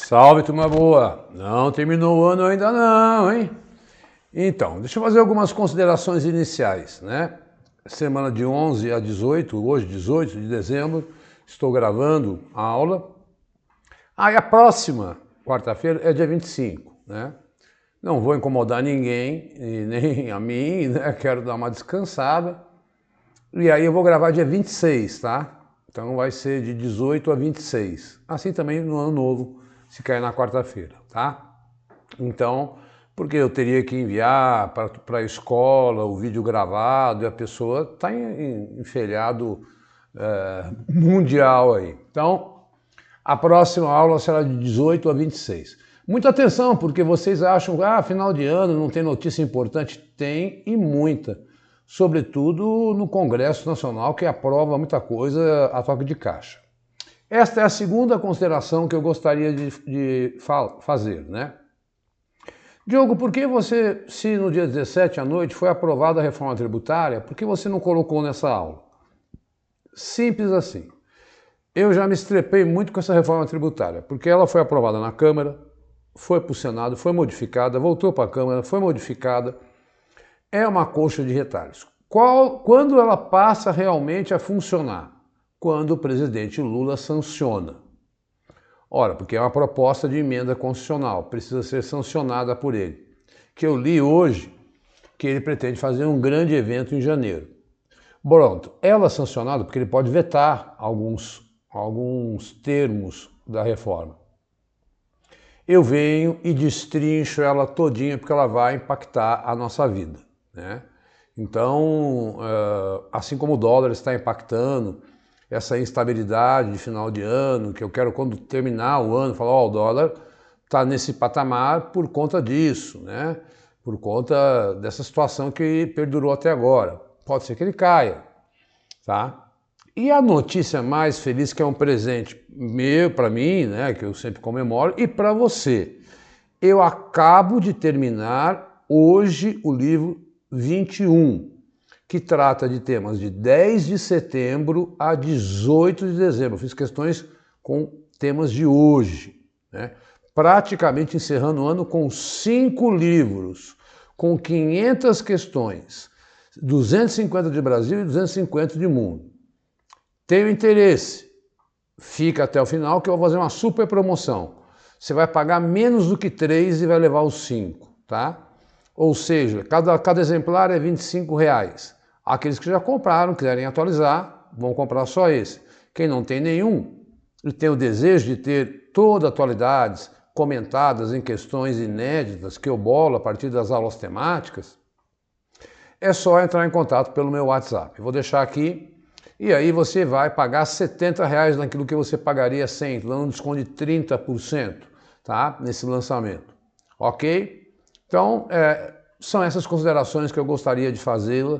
Salve, turma boa! Não terminou o ano ainda não, hein? Então, deixa eu fazer algumas considerações iniciais, né? Semana de 11 a 18, hoje 18 de dezembro, estou gravando a aula. Aí a próxima quarta-feira é dia 25, né? Não vou incomodar ninguém, e nem a mim, né? Quero dar uma descansada. E aí eu vou gravar dia 26, tá? Então vai ser de 18 a 26. Assim também no ano novo, se cair na quarta-feira, tá? Então, porque eu teria que enviar para a escola o vídeo gravado e a pessoa está em feriado mundial aí. Então, a próxima aula será de 18 a 26. Muita atenção, porque vocês acham que final de ano não tem notícia importante. Tem, e muita. Sobretudo no Congresso Nacional, que aprova muita coisa a toque de caixa. Esta é a segunda consideração que eu gostaria de fazer, né? Diogo, por que você, se no dia 17 à noite foi aprovada a reforma tributária, por que você não colocou nessa aula? Simples assim. Eu já me estrepei muito com essa reforma tributária, porque ela foi aprovada na Câmara, foi para o Senado, foi modificada, voltou para a Câmara, foi modificada. É uma coxa de retalhos. Quando ela passa realmente a funcionar? Quando o presidente Lula sanciona. Ora, porque é uma proposta de emenda constitucional, precisa ser sancionada por ele. Que eu li hoje que ele pretende fazer um grande evento em janeiro. Pronto, ela sancionada porque ele pode vetar alguns termos da reforma. Eu venho e destrincho ela todinha porque ela vai impactar a nossa vida, né? Então, assim como o dólar está impactando, essa instabilidade de final de ano, que eu quero quando terminar o ano, falar, o dólar está nesse patamar por conta disso, né? Por conta dessa situação que perdurou até agora. Pode ser que ele caia, tá? E a notícia mais feliz, que é um presente meu, para mim, né, que eu sempre comemoro, e para você. Eu acabo de terminar hoje o livro 21, que trata de temas de 10 de setembro a 18 de dezembro. Eu fiz questões com temas de hoje, né? Praticamente encerrando o ano com 5 livros, com 500 questões, 250 de Brasil e 250 de mundo. Tenho interesse? Fica até o final que eu vou fazer uma super promoção. Você vai pagar menos do que 3 e vai levar os 5, tá? Ou seja, cada exemplar é R$25. Aqueles que já compraram, quiserem atualizar, vão comprar só esse. Quem não tem nenhum e tem o desejo de ter todas as atualidades comentadas em questões inéditas que eu bolo a partir das aulas temáticas, é só entrar em contato pelo meu WhatsApp. Eu vou deixar aqui e aí você vai pagar R$70 naquilo que você pagaria 100, dando um desconto de 30%, tá? Nesse lançamento, ok? Então, são essas considerações que eu gostaria de fazê-la.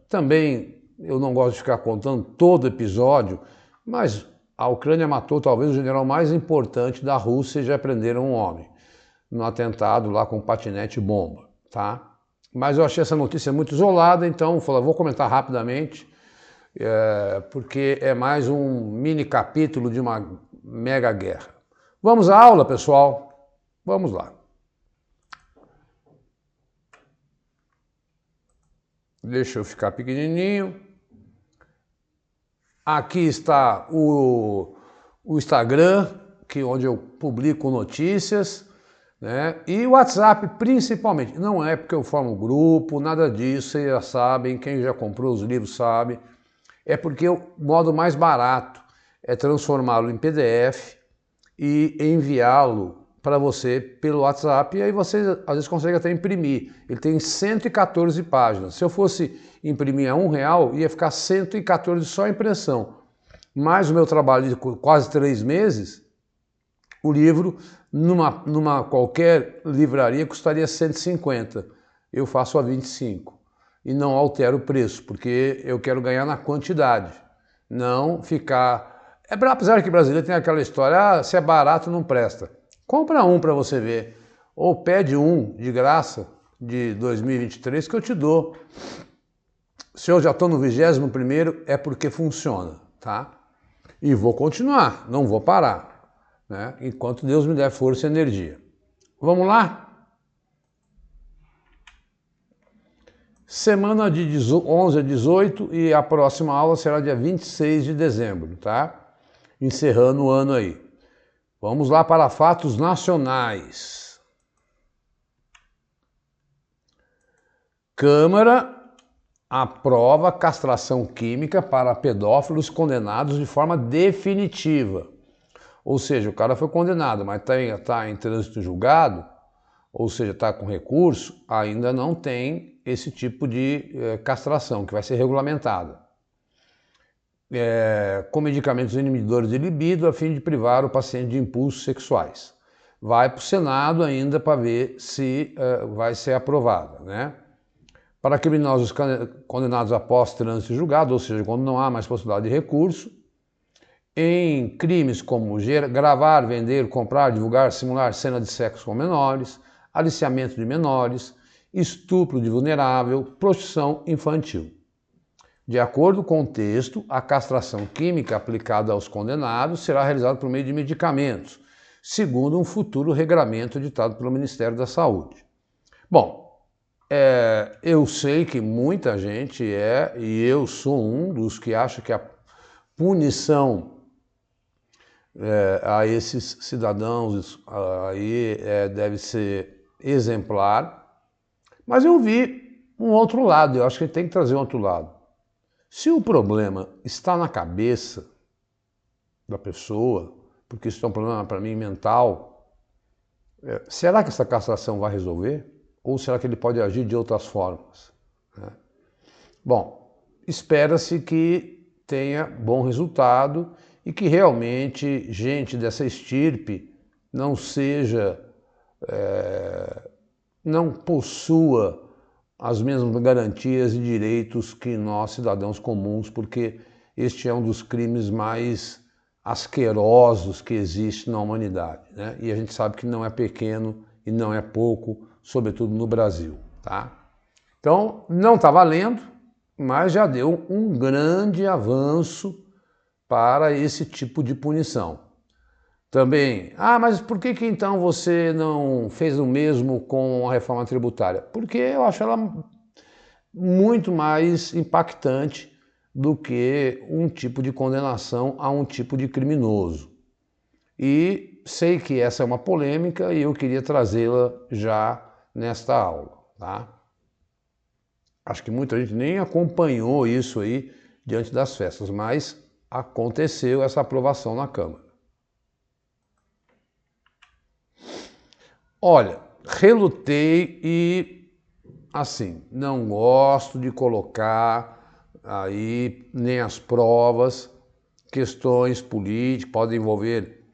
Também eu não gosto de ficar contando todo episódio, mas a Ucrânia matou talvez o general mais importante da Rússia e já prenderam um homem no atentado lá com patinete e bomba, tá? Mas eu achei essa notícia muito isolada, então vou comentar rapidamente, porque é mais um mini capítulo de uma mega guerra. Vamos à aula, pessoal? Vamos lá. Deixa eu ficar pequenininho. Aqui está o Instagram, onde eu publico notícias, né? E o WhatsApp principalmente. Não é porque eu formo grupo, nada disso, vocês já sabem, quem já comprou os livros sabe. É porque o modo mais barato é transformá-lo em PDF e enviá-lo para você pelo WhatsApp, e aí você às vezes consegue até imprimir. Ele tem 114 páginas. Se eu fosse imprimir a R$1, ia ficar 114 só a impressão. Mais o meu trabalho de quase 3 meses, o livro, numa qualquer livraria, custaria 150. Eu faço a 25 e não altero o preço, porque eu quero ganhar na quantidade, não ficar... Apesar que brasileiro tem aquela história, se é barato não presta. Compra um para você ver, ou pede um de graça de 2023 que eu te dou. Se eu já estou no 21º, é porque funciona, tá? E vou continuar, não vou parar. né? Enquanto Deus me der força e energia. Vamos lá? Semana de 11 a 18 e a próxima aula será dia 26 de dezembro, tá? Encerrando o ano aí. Vamos lá para fatos nacionais. Câmara aprova castração química para pedófilos condenados de forma definitiva. Ou seja, o cara foi condenado, mas está em trânsito julgado, ou seja, está com recurso, ainda não tem esse tipo de castração, que vai ser regulamentada. Com medicamentos inibidores de libido, a fim de privar o paciente de impulsos sexuais. Vai para o Senado ainda para ver se vai ser aprovada, né? Para criminosos condenados após trânsito julgado, ou seja, quando não há mais possibilidade de recurso, em crimes como gravar, vender, comprar, divulgar, simular cena de sexo com menores, aliciamento de menores, estupro de vulnerável, prostituição infantil. De acordo com o texto, a castração química aplicada aos condenados será realizada por meio de medicamentos, segundo um futuro regramento editado pelo Ministério da Saúde. Bom, eu sei que muita gente e eu sou um dos que acha que a punição a esses cidadãos aí deve ser exemplar, mas eu vi um outro lado, eu acho que tem que trazer um outro lado. Se o problema está na cabeça da pessoa, porque isso é um problema para mim mental, será que essa castração vai resolver? Ou será que ele pode agir de outras formas? Bom, espera-se que tenha bom resultado e que realmente gente dessa estirpe não não possua as mesmas garantias e direitos que nós, cidadãos comuns, porque este é um dos crimes mais asquerosos que existe na humanidade, né? E a gente sabe que não é pequeno e não é pouco, sobretudo no Brasil, tá? Então, não está valendo, mas já deu um grande avanço para esse tipo de punição. Também, mas por que então você não fez o mesmo com a reforma tributária? Porque eu acho ela muito mais impactante do que um tipo de condenação a um tipo de criminoso. E sei que essa é uma polêmica e eu queria trazê-la já nesta aula, tá? Acho que muita gente nem acompanhou isso aí diante das festas, mas aconteceu essa aprovação na Câmara. Olha, relutei e, assim, não gosto de colocar aí nem as provas, questões políticas, podem envolver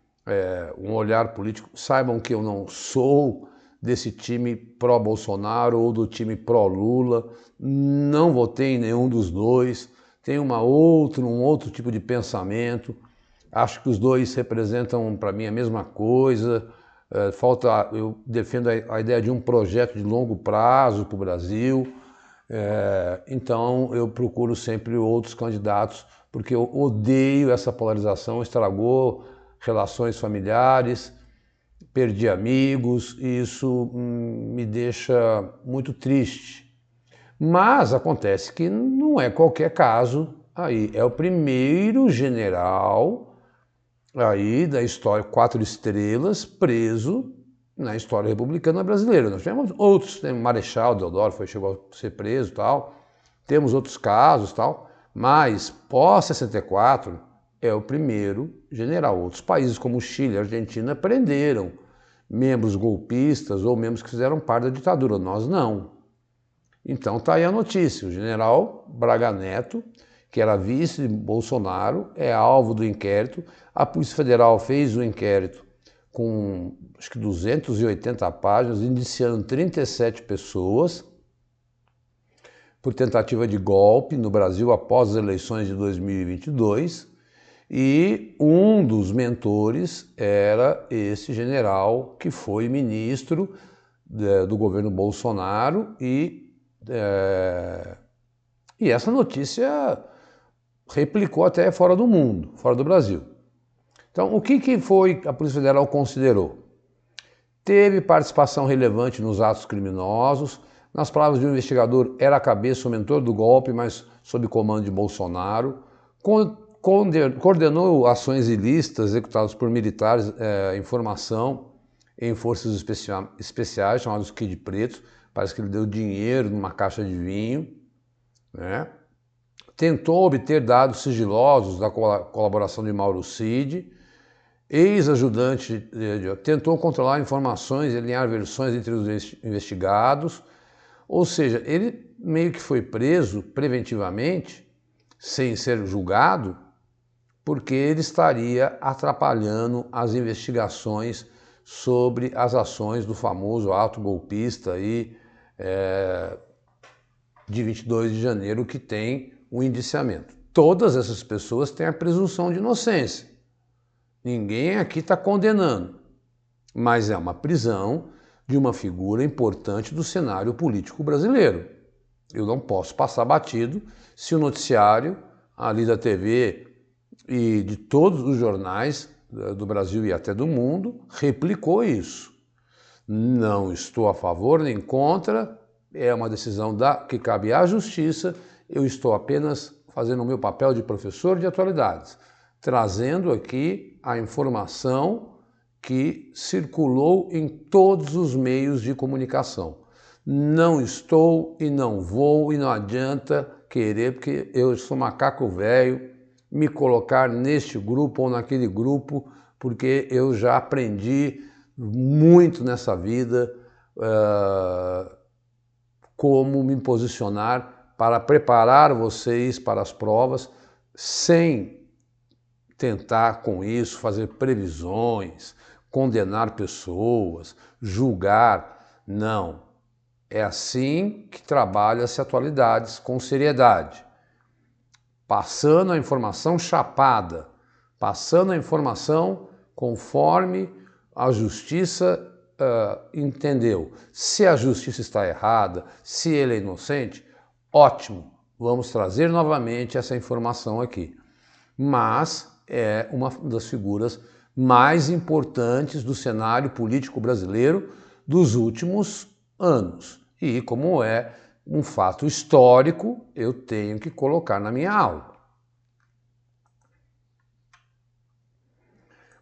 um olhar político. Saibam que eu não sou desse time pró-Bolsonaro ou do time pró-Lula, não votei em nenhum dos dois, tenho um outro tipo de pensamento, acho que os dois representam para mim a mesma coisa, eu defendo a ideia de um projeto de longo prazo para o Brasil, então eu procuro sempre outros candidatos, porque eu odeio essa polarização, estragou relações familiares, perdi amigos e isso me deixa muito triste. Mas acontece que não é qualquer caso aí, é o primeiro general aí da história, 4 estrelas, preso na história republicana brasileira. Nós tivemos outros, temos Marechal Deodoro, chegou a ser preso e tal, temos outros casos e tal, mas pós-64 é o primeiro general. Outros países como o Chile e a Argentina prenderam membros golpistas ou membros que fizeram parte da ditadura, nós não. Então está aí a notícia, o general Braga Neto, que era vice de Bolsonaro, é alvo do inquérito. A Polícia Federal fez o inquérito com acho que 280 páginas, indiciando 37 pessoas por tentativa de golpe no Brasil após as eleições de 2022. E um dos mentores era esse general que foi ministro do governo Bolsonaro e essa notícia replicou até fora do mundo, fora do Brasil. Então, o que foi a Polícia Federal considerou? Teve participação relevante nos atos criminosos. Nas palavras de um investigador, era a cabeça, o mentor do golpe, mas sob comando de Bolsonaro. Coordenou ações ilícitas executadas por militares em formação em forças especiais, chamados Kid Pretos. Parece que ele deu dinheiro numa caixa de vinho, né? Tentou obter dados sigilosos da colaboração de Mauro Cid, ex-ajudante, tentou controlar informações e alinhar versões entre os investigados, ou seja, ele meio que foi preso preventivamente, sem ser julgado, porque ele estaria atrapalhando as investigações sobre as ações do famoso ato golpista aí, de 22 de janeiro, que tem o indiciamento. Todas essas pessoas têm a presunção de inocência. Ninguém aqui está condenando, mas é uma prisão de uma figura importante do cenário político brasileiro. Eu não posso passar batido se o noticiário ali da TV e de todos os jornais do Brasil e até do mundo replicou isso. Não estou a favor nem contra, é uma decisão que cabe à justiça, eu estou apenas fazendo o meu papel de professor de atualidades, trazendo aqui a informação que circulou em todos os meios de comunicação. Não estou e não vou e não adianta querer, porque eu sou macaco velho, me colocar neste grupo ou naquele grupo, porque eu já aprendi muito nessa vida como me posicionar para preparar vocês para as provas, sem tentar com isso fazer previsões, condenar pessoas, julgar. Não. É assim que trabalha-se atualidades, com seriedade. Passando a informação chapada, passando a informação conforme a justiça entendeu. Se a justiça está errada, se ele é inocente, ótimo, vamos trazer novamente essa informação aqui. Mas é uma das figuras mais importantes do cenário político brasileiro dos últimos anos. E como é um fato histórico, eu tenho que colocar na minha aula.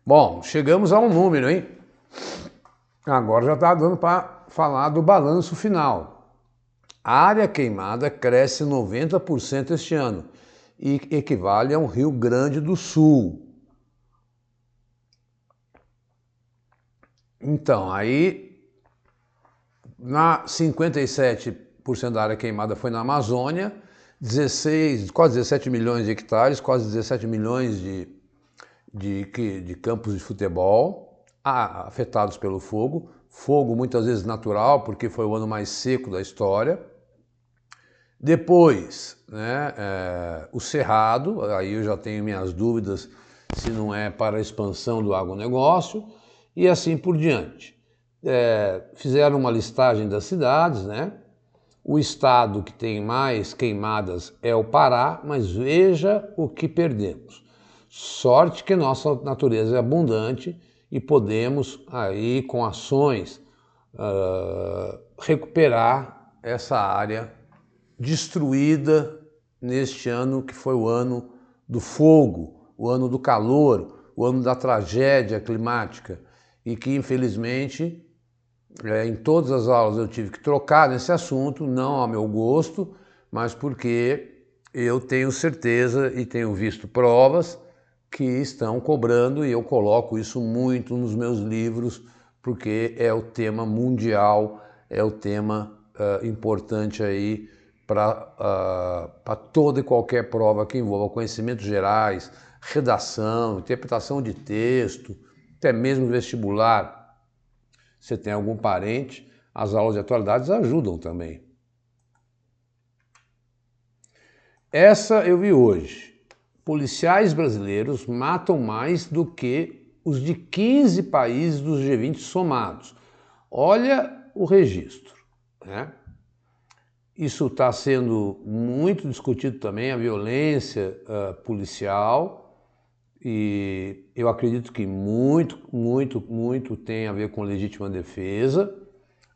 Bom, chegamos a um número, hein? Agora já está dando para falar do balanço final. A área queimada cresce 90% este ano e equivale a um Rio Grande do Sul. Então, aí, 57% da área queimada foi na Amazônia, quase 17 milhões de hectares, quase 17 milhões de campos de futebol afetados pelo fogo. Fogo muitas vezes natural, porque foi o ano mais seco da história. Depois, né, o Cerrado, aí eu já tenho minhas dúvidas se não é para a expansão do agronegócio, e assim por diante. Fizeram uma listagem das cidades, né? O estado que tem mais queimadas é o Pará, mas veja o que perdemos. Sorte que nossa natureza é abundante e podemos aí com ações recuperar essa área destruída neste ano que foi o ano do fogo, o ano do calor, o ano da tragédia climática e que infelizmente em todas as aulas eu tive que trocar nesse assunto, não ao meu gosto, mas porque eu tenho certeza e tenho visto provas que estão cobrando e eu coloco isso muito nos meus livros porque é o tema mundial, é o tema importante aí para toda e qualquer prova que envolva conhecimentos gerais, redação, interpretação de texto, até mesmo vestibular. Se tem algum parente, as aulas de atualidades ajudam também. Essa eu vi hoje. Policiais brasileiros matam mais do que os de 15 países dos G20 somados. Olha o registro, né? Isso está sendo muito discutido também, a violência policial. E eu acredito que muito tem a ver com legítima defesa,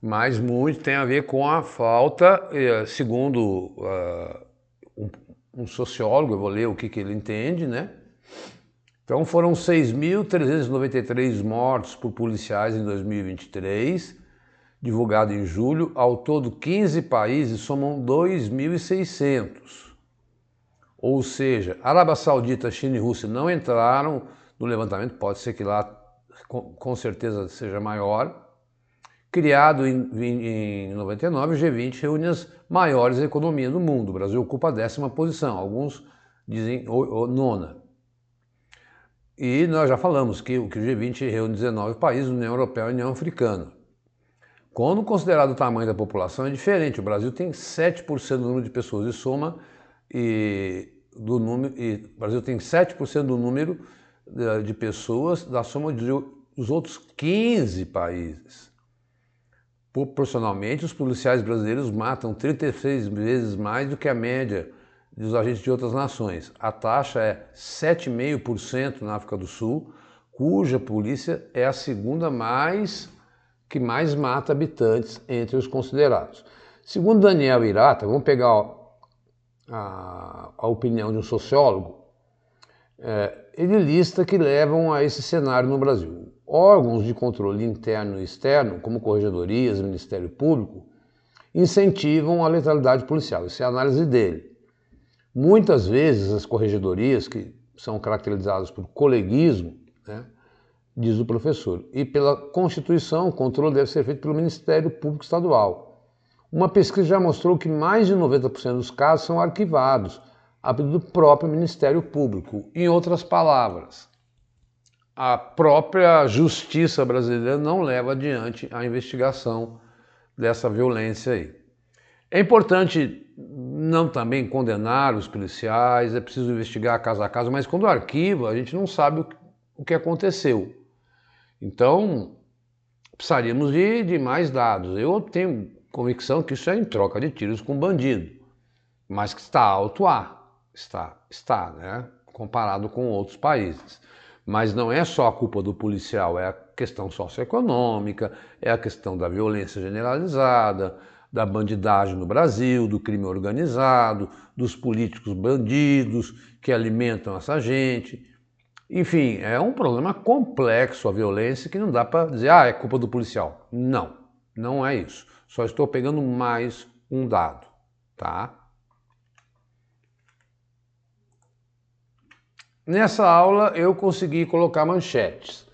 mas muito tem a ver com a falta, segundo um sociólogo, eu vou ler o que ele entende, né? Então foram 6.393 mortos por policiais em 2023, divulgado em julho. Ao todo, 15 países somam 2.600. Ou seja, Arábia Saudita, China e Rússia não entraram no levantamento, pode ser que lá com certeza seja maior. Criado em 99, o G20 reúne as maiores economias do mundo. O Brasil ocupa a 10ª posição, alguns dizem nona. E nós já falamos que o G20 reúne 19 países, União Europeia e União Africana. Quando considerado o tamanho da população, é diferente. O Brasil tem 7% do número de pessoas de soma o Brasil tem 7% do número de pessoas da soma dos outros 15 países. Proporcionalmente, os policiais brasileiros matam 36 vezes mais do que a média dos agentes de outras nações. A taxa é 7,5% na África do Sul, cuja polícia é a segunda que mais mata habitantes entre os considerados. Segundo Daniel Hirata, vamos pegar a opinião de um sociólogo, ele lista que levam a esse cenário no Brasil. Órgãos de controle interno e externo, como corregedorias e Ministério Público, incentivam a letalidade policial. Essa é a análise dele. Muitas vezes as corregedorias, que são caracterizadas por coleguismo, né, diz o professor, e pela Constituição, o controle deve ser feito pelo Ministério Público Estadual. Uma pesquisa já mostrou que mais de 90% dos casos são arquivados a pedido do próprio Ministério Público. Em outras palavras, a própria justiça brasileira não leva adiante a investigação dessa violência aí. É importante não também condenar os policiais, é preciso investigar caso a caso, mas quando arquiva, a gente não sabe o que aconteceu. Então, precisaríamos de mais dados. Eu tenho convicção que isso é em troca de tiros com bandido, mas que está alto está, né? Comparado com outros países. Mas não é só a culpa do policial, é a questão socioeconômica, é a questão da violência generalizada, da bandidagem no Brasil, do crime organizado, dos políticos bandidos que alimentam essa gente. Enfim, é um problema complexo a violência que não dá para dizer, é culpa do policial. Não, não é isso. Só estou pegando mais um dado, tá? Nessa aula eu consegui colocar manchetes.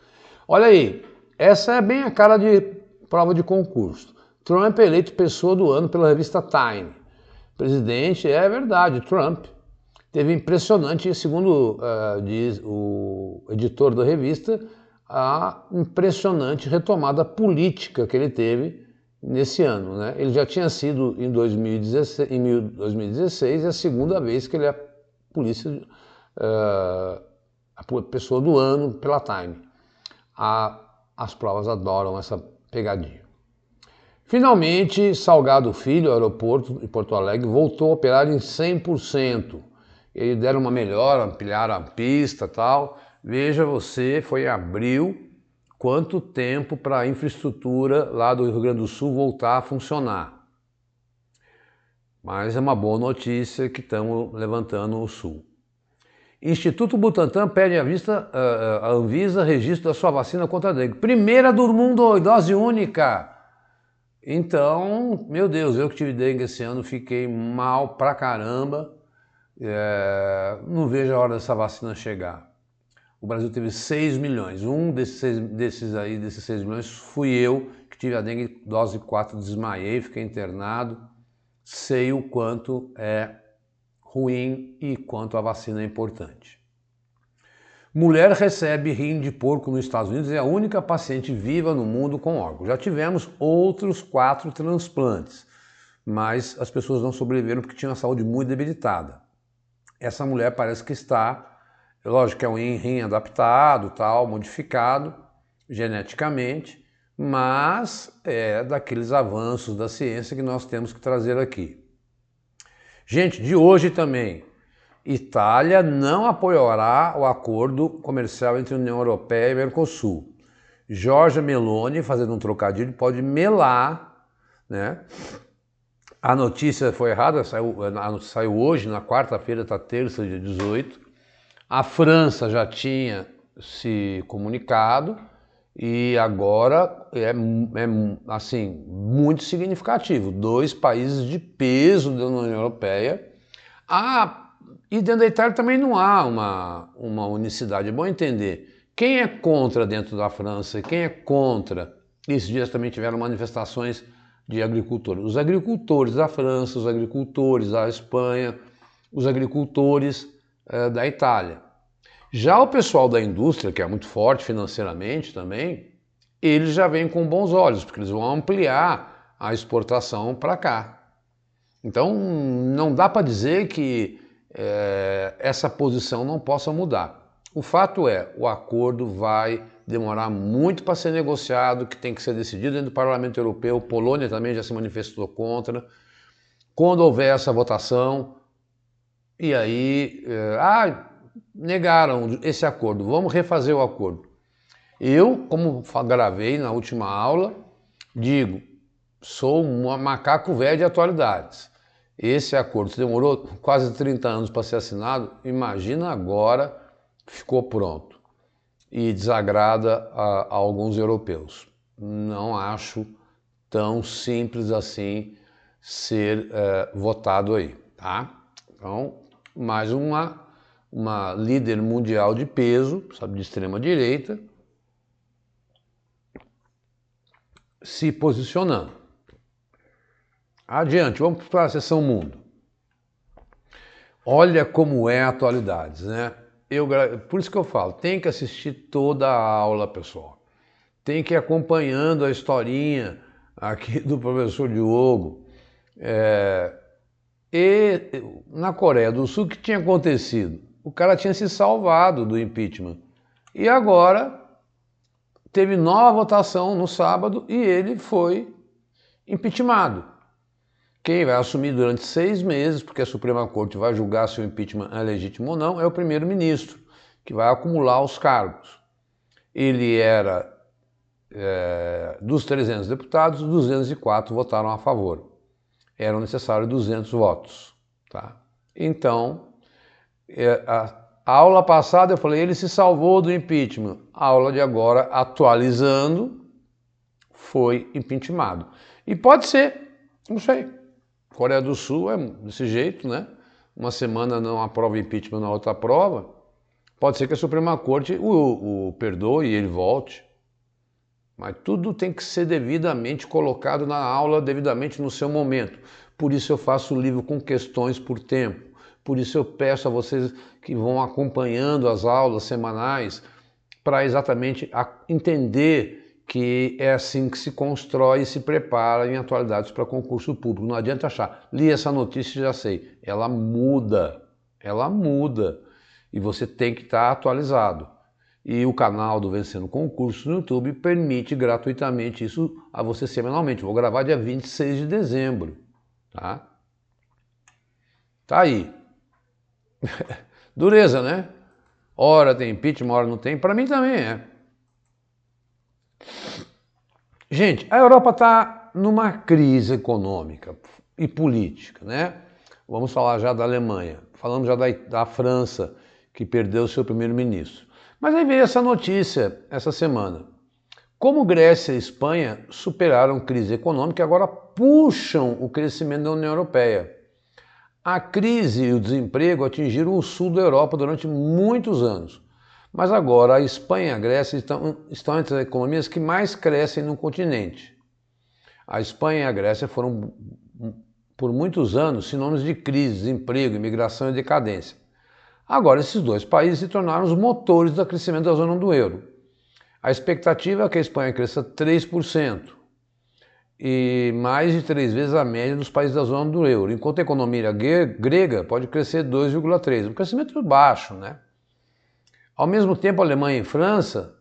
Olha aí, essa é bem a cara de prova de concurso. Trump é eleito pessoa do ano pela revista Time. Presidente, é verdade, Trump. Teve impressionante, segundo diz o editor da revista, a impressionante retomada política que ele teve nesse ano, né? Ele já tinha sido em 2016 a segunda vez que ele é a pessoa do ano pela Time. As provas adoram essa pegadinha. Finalmente, Salgado Filho, aeroporto de Porto Alegre, voltou a operar em 100%. Eles deram uma melhora, ampliaram a pista e tal. Veja você, foi em abril, quanto tempo para a infraestrutura lá do Rio Grande do Sul voltar a funcionar. Mas é uma boa notícia que estamos levantando o Sul. Instituto Butantan pede a Anvisa registro da sua vacina contra a dengue. Primeira do mundo, dose única. Então, meu Deus, eu que tive dengue esse ano, fiquei mal pra caramba. Não vejo a hora dessa vacina chegar. O Brasil teve 6 milhões. Um desses 6 milhões, fui eu que tive a dengue dose 4, desmaiei, fiquei internado. Sei o quanto é ruim e quanto a vacina é importante. Mulher recebe rim de porco nos Estados Unidos e é a única paciente viva no mundo com órgão. Já tivemos outros 4 transplantes, mas as pessoas não sobreviveram porque tinham a saúde muito debilitada. Essa mulher parece que está, lógico que é um rim adaptado, tal, modificado geneticamente, mas é daqueles avanços da ciência que nós temos que trazer aqui. Gente, de hoje também, Itália não apoiará o acordo comercial entre a União Europeia e o Mercosul. Giorgia Meloni, fazendo um trocadilho, pode melar, né? A notícia foi errada, saiu hoje, na quarta-feira, está terça, dia 18. A França já tinha se comunicado e agora é assim, muito significativo. 2 países de peso da União Europeia. E dentro da Itália também não há uma unicidade. É bom entender. Quem é contra dentro da França? Quem é contra? Esses dias também tiveram manifestações de agricultores. Os agricultores da França, os agricultores da Espanha, os agricultores da Itália. Já o pessoal da indústria, que é muito forte financeiramente também, eles já vêm com bons olhos, porque eles vão ampliar a exportação para cá. Então não dá para dizer que essa posição não possa mudar. O fato é, o acordo vai demorar muito para ser negociado, que tem que ser decidido dentro do Parlamento Europeu. Polônia também já se manifestou contra. Quando houver essa votação, e aí, negaram esse acordo, vamos refazer o acordo. Eu, como gravei na última aula, digo, sou um macaco velho de atualidades. Esse acordo demorou quase 30 anos para ser assinado, imagina agora ficou pronto e desagrada a alguns europeus. Não acho tão simples assim ser votado aí, tá? Então, mais uma líder mundial de peso, sabe, de extrema direita, se posicionando. Adiante, vamos para a seção Mundo. Olha como é atualidades, né? Por isso que eu falo, tem que assistir toda a aula, pessoal. Tem que ir acompanhando a historinha aqui do professor Diogo. E na Coreia do Sul, o que tinha acontecido? O cara tinha se salvado do impeachment. E agora teve nova votação no sábado e ele foi impeachmentado. Quem vai assumir durante 6 meses, porque a Suprema Corte vai julgar se o impeachment é legítimo ou não, é o primeiro-ministro, que vai acumular os cargos. Ele era, dos 300 deputados, 204 votaram a favor. Eram necessários 200 votos. Tá? Então, a aula passada eu falei, ele se salvou do impeachment. A aula de agora, atualizando, foi impeachmentado. E pode ser, não sei. Coreia do Sul é desse jeito, né? Uma semana não aprova impeachment, na outra aprova. Pode ser que a Suprema Corte o perdoe e ele volte. Mas tudo tem que ser devidamente colocado na aula, devidamente no seu momento. Por isso eu faço o livro com questões por tempo. Por isso eu peço a vocês que vão acompanhando as aulas semanais para exatamente entender que é assim que se constrói e se prepara em atualidades para concurso público. Não adianta achar, li essa notícia e já sei. Ela muda. E você tem que estar atualizado. E o canal do Vencendo Concurso no YouTube permite gratuitamente isso a você semanalmente. Vou gravar dia 26 de dezembro. Tá aí. Dureza, né? Hora tem impeachment, hora não tem. Para mim também é. Gente, a Europa está numa crise econômica e política, né? Vamos falar já da Alemanha. Falamos já da França, que perdeu seu primeiro-ministro. Mas aí veio essa notícia essa semana. Como Grécia e Espanha superaram crise econômica e agora puxam o crescimento da União Europeia. A crise e o desemprego atingiram o sul da Europa durante muitos anos. Mas agora a Espanha e a Grécia estão entre as economias que mais crescem no continente. A Espanha e a Grécia foram, por muitos anos, sinônimos de crise, desemprego, imigração e decadência. Agora, esses 2 países se tornaram os motores do crescimento da zona do euro. A expectativa é que a Espanha cresça 3%, e mais de 3 vezes a média dos países da zona do euro, enquanto a economia grega pode crescer 2,3%. Um crescimento baixo, né? Ao mesmo tempo, a Alemanha e a França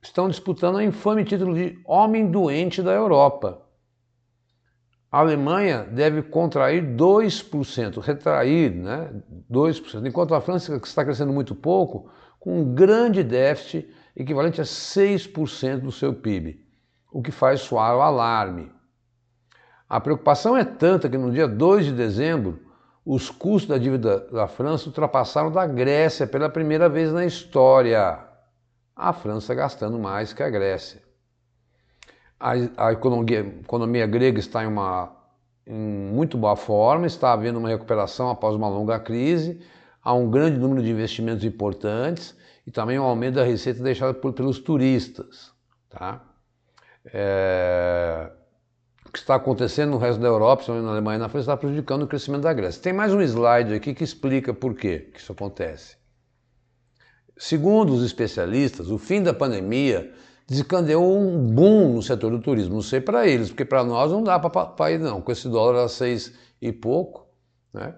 estão disputando o infame título de homem doente da Europa. a Alemanha deve contrair 2%, retrair, né, 2%, enquanto a França, que está crescendo muito pouco, com um grande déficit equivalente a 6% do seu PIB, o que faz soar o alarme. A preocupação é tanta que no dia 2 de dezembro, os custos da dívida da França ultrapassaram da Grécia pela primeira vez na história. A França gastando mais que a Grécia. A economia grega está em muito boa forma, está havendo uma recuperação após uma longa crise, há um grande número de investimentos importantes e também um aumento da receita deixada pelos turistas. Tá? O que está acontecendo no resto da Europa, principalmente na Alemanha e na França, está prejudicando o crescimento da Grécia. Tem mais um slide aqui que explica por que isso acontece. Segundo os especialistas, o fim da pandemia desencadeou um boom no setor do turismo. Não sei para eles, porque para nós não dá para ir não, com esse dólar a 6 e pouco, né?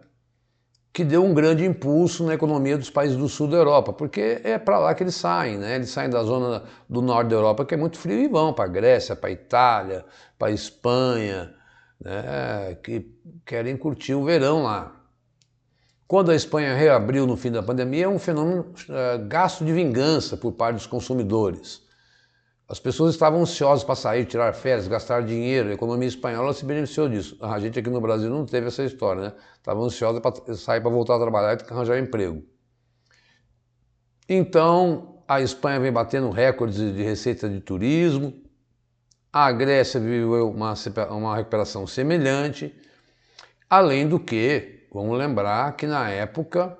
Que deu um grande impulso na economia dos países do sul da Europa, porque é para lá que eles saem, né? Eles saem da zona do norte da Europa, que é muito frio, e vão para a Grécia, para a Itália, para a Espanha, né? Que querem curtir o verão lá. Quando a Espanha reabriu no fim da pandemia, é um fenômeno gasto de vingança por parte dos consumidores. As pessoas estavam ansiosas para sair, tirar férias, gastar dinheiro. A economia espanhola se beneficiou disso. A gente aqui no Brasil não teve essa história, né? Estava ansiosa para sair, para voltar a trabalhar e arranjar emprego. Então, a Espanha vem batendo recordes de receita de turismo. A Grécia viveu uma recuperação semelhante. Além do que, vamos lembrar que na época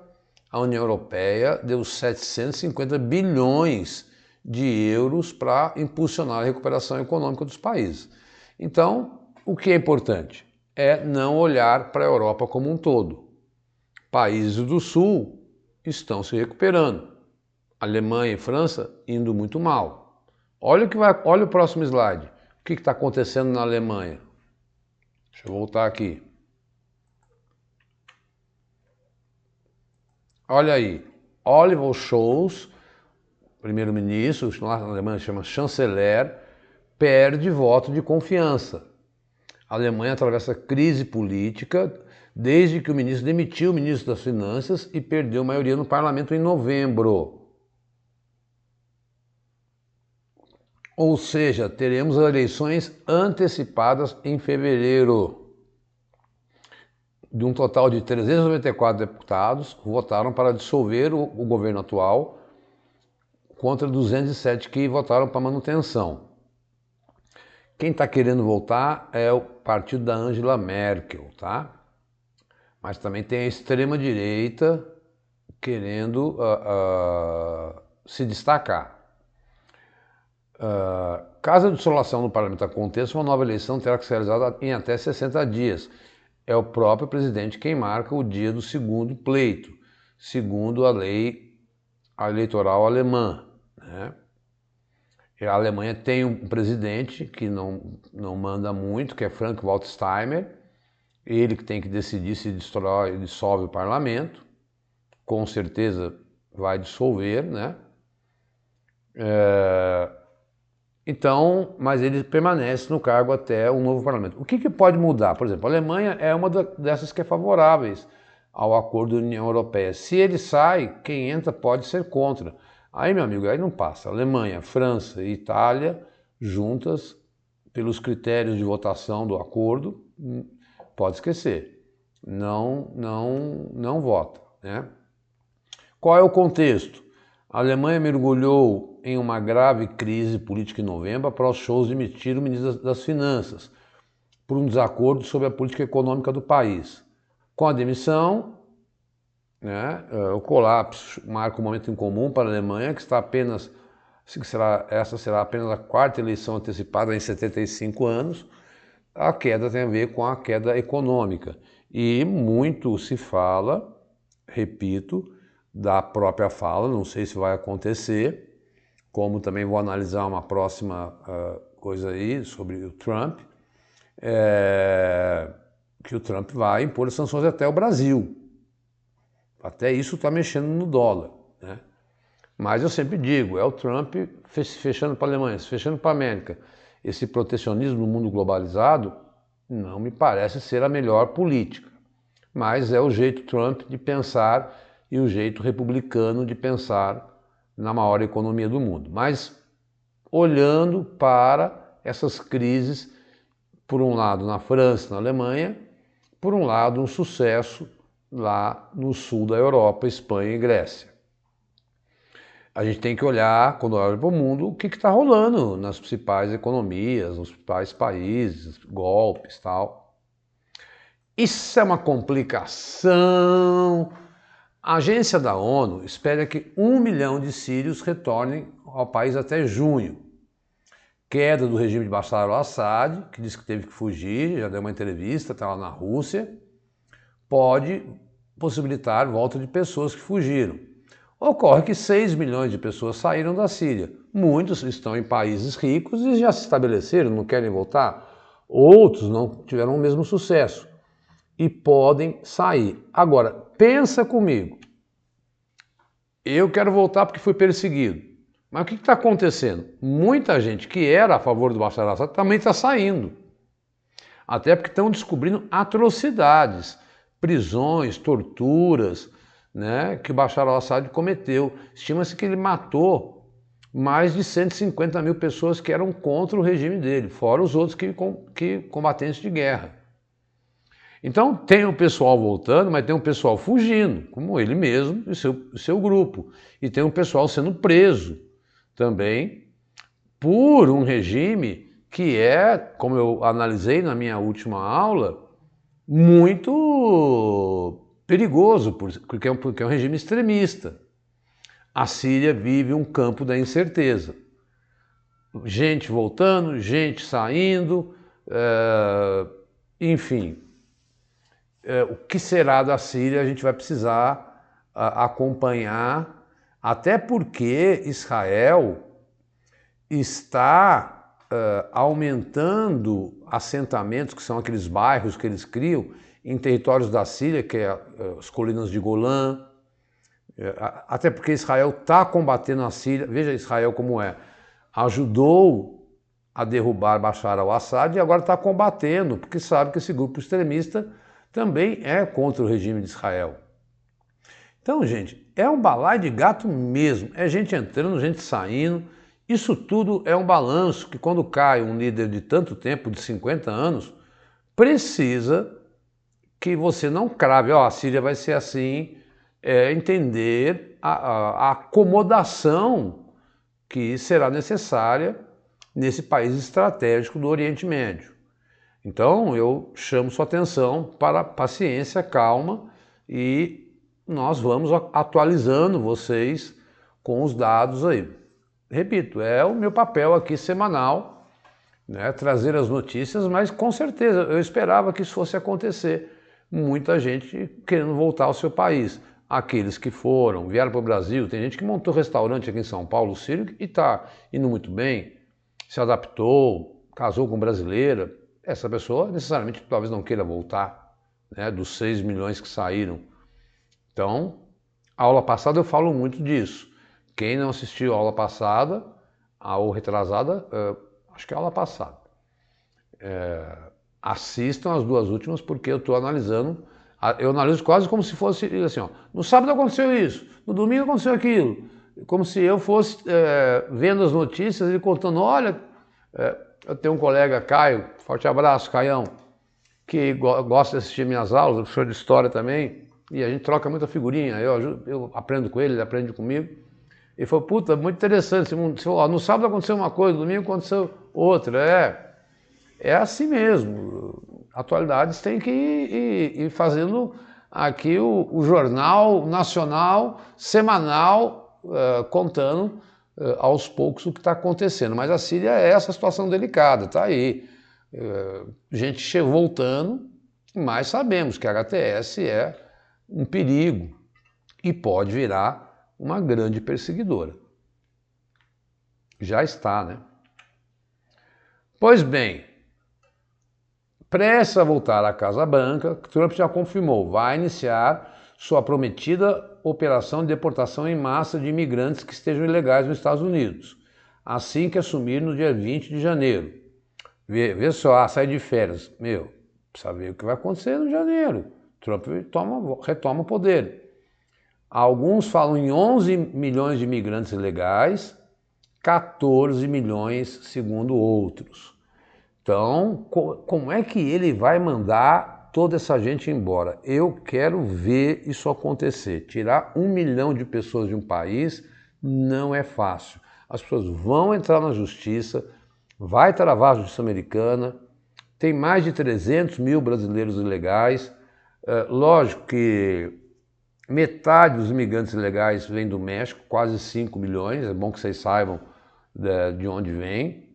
a União Europeia deu 750 bilhões de euros para impulsionar a recuperação econômica dos países. Então, o que é importante é não olhar para a Europa como um todo. Países do Sul estão se recuperando. Alemanha e França indo muito mal. Olha o próximo slide. O que está acontecendo na Alemanha? Deixa eu voltar aqui. Olha aí, Olaf Scholz, primeiro-ministro, na Alemanha chama chanceler, perde voto de confiança. A Alemanha atravessa crise política desde que o ministro demitiu o ministro das Finanças e perdeu maioria no parlamento em novembro. Ou seja, teremos eleições antecipadas em fevereiro. De um total de 394 deputados, votaram para dissolver o governo atual, contra 207 que votaram para manutenção. Quem está querendo voltar é o partido da Angela Merkel, tá? Mas também tem a extrema-direita querendo se destacar. Caso a dissolução do parlamento aconteça, uma nova eleição terá que ser realizada em até 60 dias. É o próprio presidente quem marca o dia do segundo pleito, segundo a lei eleitoral alemã, né? A Alemanha tem um presidente que não manda muito, que é Frank-Walter Steinmeier, ele que tem que decidir se dissolve o parlamento, com certeza vai dissolver, né? Então, mas ele permanece no cargo até um novo parlamento. O que pode mudar? Por exemplo, a Alemanha é uma dessas que é favoráveis ao acordo da União Europeia. Se ele sai, quem entra pode ser contra. Aí, meu amigo, aí não passa. Alemanha, França e Itália, juntas, pelos critérios de votação do acordo, pode esquecer. Não vota, né? Qual é o contexto? A Alemanha mergulhou em uma grave crise política em novembro após Scholz demitir o ministro das Finanças por um desacordo sobre a política econômica do país. Com a demissão, né, o colapso marca um momento incomum para a Alemanha, que está apenas, essa será apenas a quarta eleição antecipada em 75 anos. A queda tem a ver com a queda econômica. E muito se fala, repito, da própria fala, não sei se vai acontecer, como também vou analisar uma próxima coisa aí sobre o Trump, que o Trump vai impor sanções até o Brasil. Até isso está mexendo no dólar, né? Mas eu sempre digo, é o Trump fechando para a Alemanha, fechando para a América. Esse protecionismo no mundo globalizado não me parece ser a melhor política, mas é o jeito Trump de pensar e o jeito republicano de pensar na maior economia do mundo. Mas olhando para essas crises, por um lado na França, na Alemanha, por um lado um sucesso lá no sul da Europa, Espanha e Grécia. A gente tem que olhar, quando olha para o mundo, o que está rolando nas principais economias, nos principais países, golpes e tal. Isso é uma complicação. A agência da ONU espera que 1 milhão de sírios retornem ao país até junho. Queda do regime de Bashar al-Assad, que disse que teve que fugir, já deu uma entrevista, está lá na Rússia, pode possibilitar a volta de pessoas que fugiram. Ocorre que 6 milhões de pessoas saíram da Síria. Muitos estão em países ricos e já se estabeleceram, não querem voltar. Outros não tiveram o mesmo sucesso e podem sair. Agora, pensa comigo. Eu quero voltar porque fui perseguido. Mas o que está acontecendo? Muita gente que era a favor do Bashar al-Assad também está saindo. Até porque estão descobrindo atrocidades, prisões, torturas, né, que o Bashar al-Assad cometeu. Estima-se que ele matou mais de 150 mil pessoas que eram contra o regime dele, fora os outros que combatentes de guerra. Então tem o pessoal voltando, mas tem o pessoal fugindo, como ele mesmo e seu grupo. E tem o pessoal sendo preso também por um regime que é, como eu analisei na minha última aula, muito perigoso, porque é um regime extremista. A Síria vive um campo da incerteza. Gente voltando, gente saindo, enfim. O que será da Síria a gente vai precisar acompanhar, até porque Israel está aumentando assentamentos, que são aqueles bairros que eles criam, em territórios da Síria, que é as colinas de Golã, até porque Israel está combatendo a Síria. Veja Israel como é, ajudou a derrubar Bashar al-Assad e agora está combatendo, porque sabe que esse grupo extremista também é contra o regime de Israel. Então, gente, é um balaio de gato mesmo, é gente entrando, gente saindo. Isso tudo é um balanço que, quando cai um líder de tanto tempo, de 50 anos, precisa que você não crave, a Síria vai ser assim, entender a acomodação que será necessária nesse país estratégico do Oriente Médio. Então eu chamo sua atenção para paciência, calma, e nós vamos atualizando vocês com os dados aí. Repito, é o meu papel aqui semanal, né, trazer as notícias, mas com certeza eu esperava que isso fosse acontecer. Muita gente querendo voltar ao seu país. Aqueles que foram, vieram para o Brasil, tem gente que montou restaurante aqui em São Paulo, Sírio, e está indo muito bem, se adaptou, casou com brasileira. Essa pessoa necessariamente talvez não queira voltar, né, dos 6 milhões que saíram. Então, a aula passada eu falo muito disso. Quem não assistiu a aula passada, ou retrasada, acho que é a aula passada, assistam as duas últimas, porque eu estou analisando, eu analiso quase como se fosse assim, ó, no sábado aconteceu isso, no domingo aconteceu aquilo, como se eu fosse vendo as notícias e contando, olha, eu tenho um colega, Caio, forte abraço, Caião, que gosta de assistir minhas aulas, professor de história também, e a gente troca muita figurinha, eu aprendo com ele aprende comigo. Ele falou, puta, muito interessante, no sábado aconteceu uma coisa, no domingo aconteceu outra, é assim mesmo. Atualidades tem que ir fazendo aqui o jornal nacional, semanal, contando aos poucos o que está acontecendo. Mas a Síria é essa situação delicada, está aí. Gente voltando, mas sabemos que a HTS é um perigo e pode virar uma grande perseguidora. Já está, né? Pois bem, prestes a voltar à Casa Branca, Trump já confirmou, vai iniciar sua prometida operação de deportação em massa de imigrantes que estejam ilegais nos Estados Unidos, assim que assumir no dia 20 de janeiro. Vê só, sai de férias, Precisa ver o que vai acontecer no janeiro. Trump retoma o poder. Alguns falam em 11 milhões de imigrantes ilegais, 14 milhões segundo outros. Então, como é que ele vai mandar toda essa gente embora? Eu quero ver isso acontecer. Tirar 1 milhão de pessoas de um país não é fácil. As pessoas vão entrar na justiça, vai travar a justiça americana, tem mais de 300 mil brasileiros ilegais. Lógico que metade dos imigrantes ilegais vem do México, quase 5 milhões, é bom que vocês saibam de onde vem.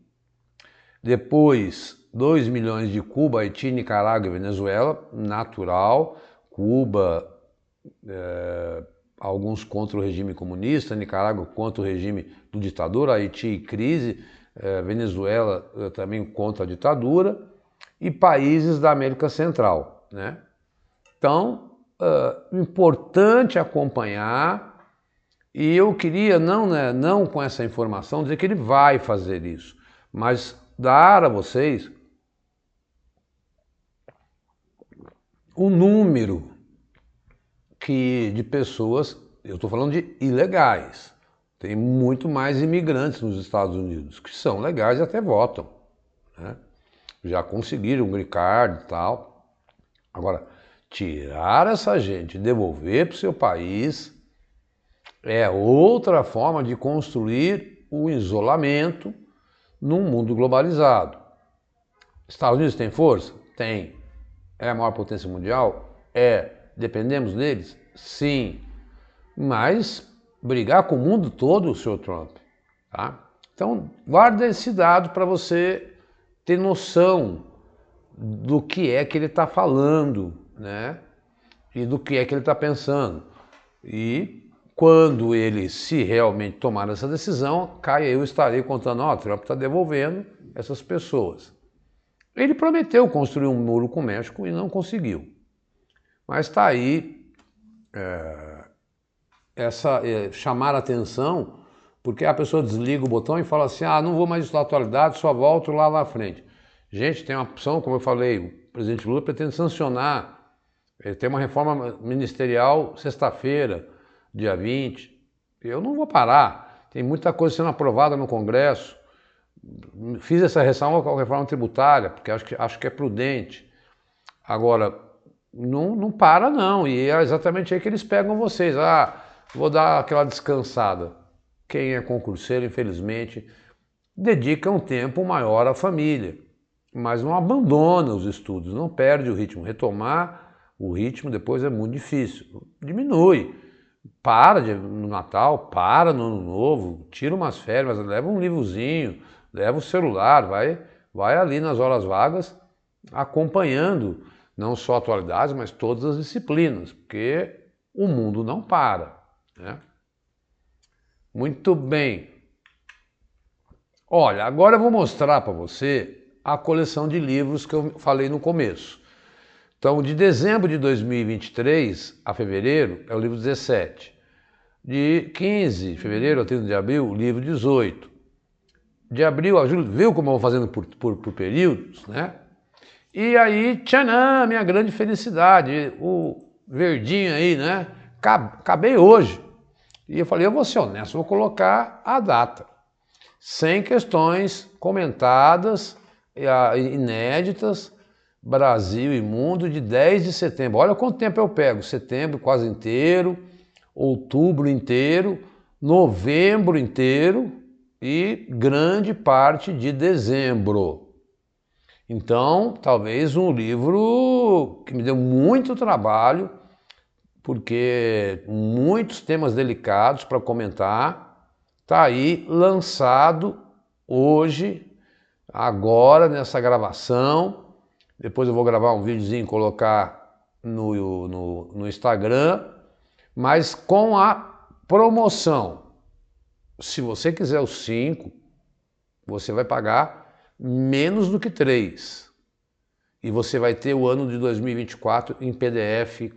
Depois, 2 milhões de Cuba, Haiti, Nicarágua e Venezuela, natural. Cuba, alguns contra o regime comunista, Nicarágua contra o regime do ditador, Haiti crise, Venezuela também contra a ditadura, e países da América Central, né? Então, importante acompanhar, e eu queria, não com essa informação, dizer que ele vai fazer isso, mas dar a vocês o número de pessoas, eu estou falando de ilegais, tem muito mais imigrantes nos Estados Unidos, que são legais e até votam, né? Já conseguiram um green card e tal. Agora, tirar essa gente e devolver para o seu país é outra forma de construir o isolamento num mundo globalizado. Estados Unidos tem força? Tem. É a maior potência mundial? É. Dependemos deles? Sim. Mas brigar com o mundo todo, Sr. Trump. Tá? Então, guarda esse dado para você ter noção do que é que ele está falando, né? E do que é que ele está pensando. E quando ele, se realmente tomar essa decisão, eu estarei contando, ó, Trump está devolvendo essas pessoas. Ele prometeu construir um muro com o México e não conseguiu. Mas está aí chamar a atenção, porque a pessoa desliga o botão e fala assim, não vou mais estudar atualidade, só volto lá na frente. Gente, tem uma opção, como eu falei, o presidente Lula pretende sancionar, tem uma reforma ministerial sexta-feira, dia 20. Eu não vou parar, tem muita coisa sendo aprovada no Congresso. Fiz essa ressalva com a reforma tributária, porque acho que é prudente. Agora, não para não, e é exatamente aí que eles pegam vocês. Vou dar aquela descansada. Quem é concurseiro, infelizmente, dedica um tempo maior à família, mas não abandona os estudos, não perde o ritmo. Retomar o ritmo depois é muito difícil. Diminui. Para no Natal, para no Ano Novo, tira umas férias, leva um livrozinho, leva o celular, vai ali nas horas vagas acompanhando não só atualidades, mas todas as disciplinas, porque o mundo não para, né? Muito bem. Olha, agora eu vou mostrar para você a coleção de livros que eu falei no começo. Então, de dezembro de 2023 a fevereiro é o livro 17. De 15 de fevereiro a 30 de abril, o livro 18. De abril a julho, viu como eu vou fazendo por períodos, né? E aí, tchanã, minha grande felicidade, o verdinho aí, né? Acabei hoje. E eu falei, eu vou ser honesto, vou colocar a data. Sem questões comentadas, inéditas, Brasil e Mundo, de 10 de setembro. Olha quanto tempo eu pego, setembro quase inteiro, outubro inteiro, novembro inteiro e grande parte de dezembro. Então, talvez um livro que me deu muito trabalho, porque muitos temas delicados para comentar, está aí lançado hoje, agora nessa gravação. Depois eu vou gravar um videozinho e colocar no Instagram, mas com a promoção. Se você quiser os 5, você vai pagar menos do que 3. E você vai ter o ano de 2024 em PDF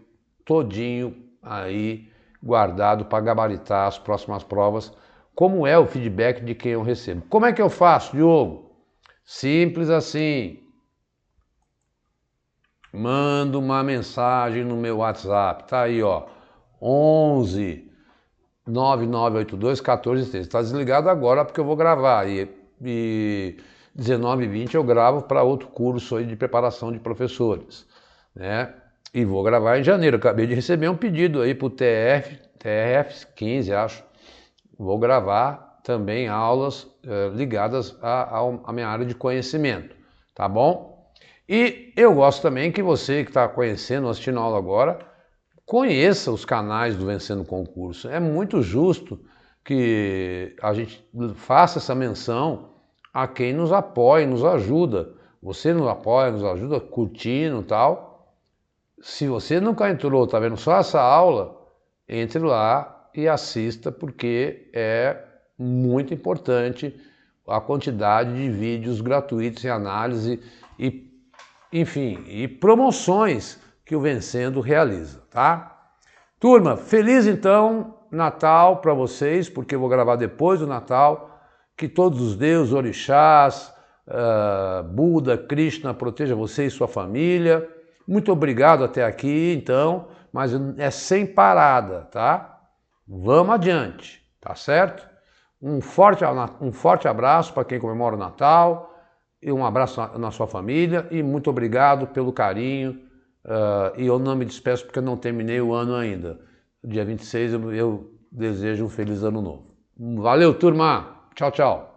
todinho aí guardado para gabaritar as próximas provas, como é o feedback de quem eu recebo. Como é que eu faço, Diogo? Simples assim. manda uma mensagem no meu WhatsApp. Tá aí, ó, 11 9982 1413. Está desligado agora porque eu vou gravar. E 19 e 20 eu gravo para outro curso aí de preparação de professores, né? E vou gravar em janeiro. Acabei de receber um pedido aí para o TRF 15, acho. Vou gravar também aulas ligadas à minha área de conhecimento, tá bom? E eu gosto também que você que está conhecendo, assistindo a aula agora, conheça os canais do Vencendo Concurso. É muito justo que a gente faça essa menção a quem nos apoia, nos ajuda. Você nos apoia, nos ajuda curtindo e tal. Se você nunca entrou, tá vendo só essa aula, entre lá e assista, porque é muito importante a quantidade de vídeos gratuitos em análise e, enfim, e promoções que o Vencendo realiza, tá? Turma, feliz então Natal para vocês, porque eu vou gravar depois do Natal. Que todos os deuses, orixás, Buda, Krishna proteja você e sua família. Muito obrigado até aqui, então, mas é sem parada, tá? Vamos adiante, tá certo? Um forte abraço para quem comemora o Natal, e um abraço na sua família, e muito obrigado pelo carinho. E eu não me despeço porque eu não terminei o ano ainda. Dia 26 eu desejo um feliz ano novo. Valeu, turma! Tchau, tchau!